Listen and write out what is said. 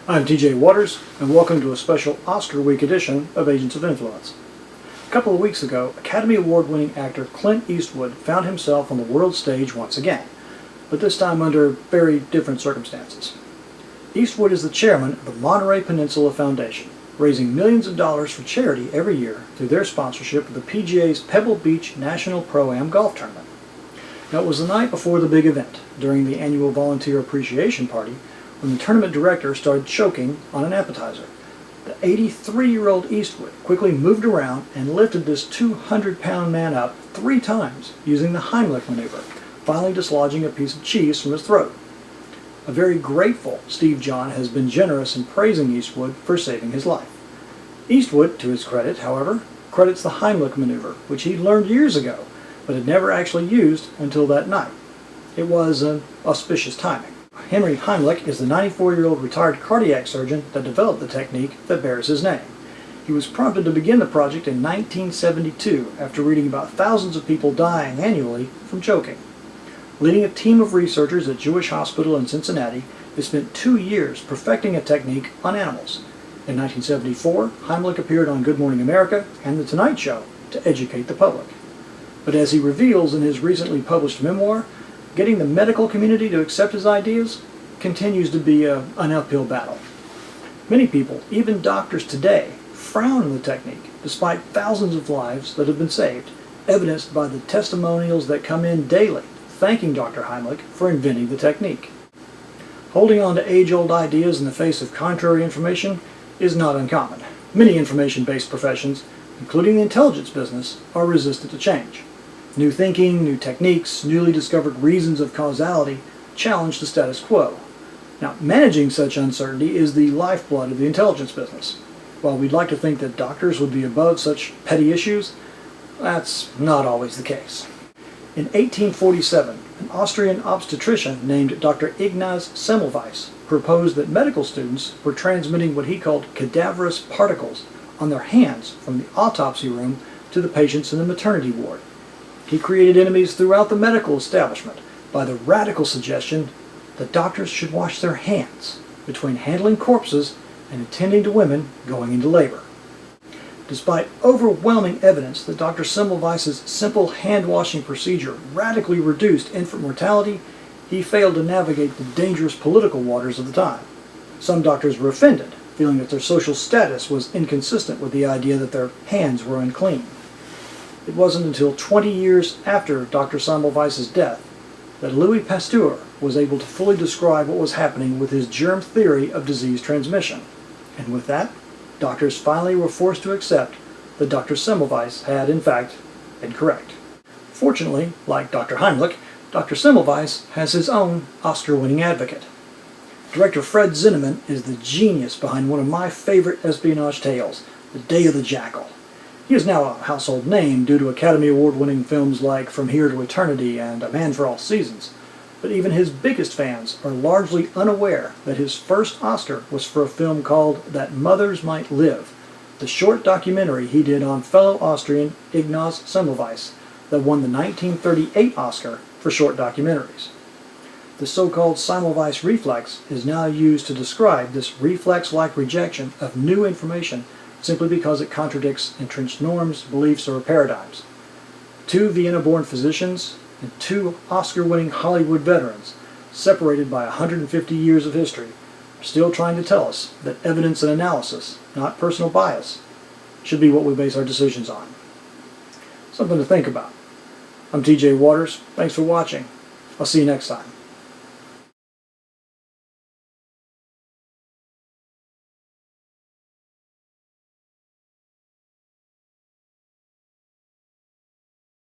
I'm TJ Waters, and welcome to a special Oscar Week edition of Agents of Influence. A couple of weeks ago, Academy Award-winning actor Clint Eastwood found himself on the world stage once again, but this time under very different circumstances. Eastwood is the chairman of the Monterey Peninsula Foundation, raising millions of dollars for charity every year through their sponsorship of the PGA's Pebble Beach National Pro-Am Golf Tournament. Now, it was the night before the big event, during the annual Volunteer Appreciation Party, when the tournament director started choking on an appetizer. The 83-year-old Eastwood quickly moved around and lifted this 200-pound man up 3 times using the Heimlich maneuver, finally dislodging a piece of cheese from his throat. A very grateful Steve John has been generous in praising Eastwood for saving his life. Eastwood, to his credit, however, credits the Heimlich maneuver, which he learned years ago, but had never actually used until that night. It was an auspicious timing. Henry Heimlich is the 94-year-old retired cardiac surgeon that developed the technique that bears his name. He was prompted to begin the project in 1972 after reading about thousands of people dying annually from choking. Leading a team of researchers at Jewish Hospital in Cincinnati, they spent 2 years perfecting a technique on animals. In 1974, Heimlich appeared on Good Morning America and The Tonight Show to educate the public. But as he reveals in his recently published memoir, getting the medical community to accept his ideas continues to be an uphill battle. Many people, even doctors today, frown on the technique, despite thousands of lives that have been saved, evidenced by the testimonials that come in daily, thanking Dr. Heimlich for inventing the technique. Holding on to age-old ideas in the face of contrary information is not uncommon. Many information-based professions, including the intelligence business, are resistant to change. New thinking, new techniques, newly discovered reasons of causality challenge the status quo. Now, managing such uncertainty is the lifeblood of the intelligence business. While we'd like to think that doctors would be above such petty issues, that's not always the case. In 1847, an Austrian obstetrician named Dr. Ignaz Semmelweis proposed that medical students were transmitting what he called cadaverous particles on their hands from the autopsy room to the patients in the maternity ward. He created enemies throughout the medical establishment by the radical suggestion that doctors should wash their hands between handling corpses and attending to women going into labor. Despite overwhelming evidence that Dr. Semmelweis's simple hand-washing procedure radically reduced infant mortality, he failed to navigate the dangerous political waters of the time. Some doctors were offended, feeling that their social status was inconsistent with the idea that their hands were unclean. It wasn't until 20 years after Dr. Semmelweis's death that Louis Pasteur was able to fully describe what was happening with his germ theory of disease transmission. And with that, doctors finally were forced to accept that Dr. Semmelweis had, in fact, been correct. Fortunately, like Dr. Heimlich, Dr. Semmelweis has his own Oscar-winning advocate. Director Fred Zinnemann is the genius behind one of my favorite espionage tales, The Day of the Jackal. He is now a household name due to Academy Award-winning films like From Here to Eternity and A Man for All Seasons, but even his biggest fans are largely unaware that his first Oscar was for a film called That Mothers Might Live, the short documentary he did on fellow Austrian Ignaz Semmelweis that won the 1938 Oscar for short documentaries. The so-called Semmelweis reflex is now used to describe this reflex-like rejection of new information simply because it contradicts entrenched norms, beliefs, or paradigms. 2 Vienna-born physicians and 2 Oscar-winning Hollywood veterans, separated by 150 years of history, are still trying to tell us that evidence and analysis, not personal bias, should be what we base our decisions on. Something to think about. I'm TJ Waters. Thanks for watching. I'll see you next time.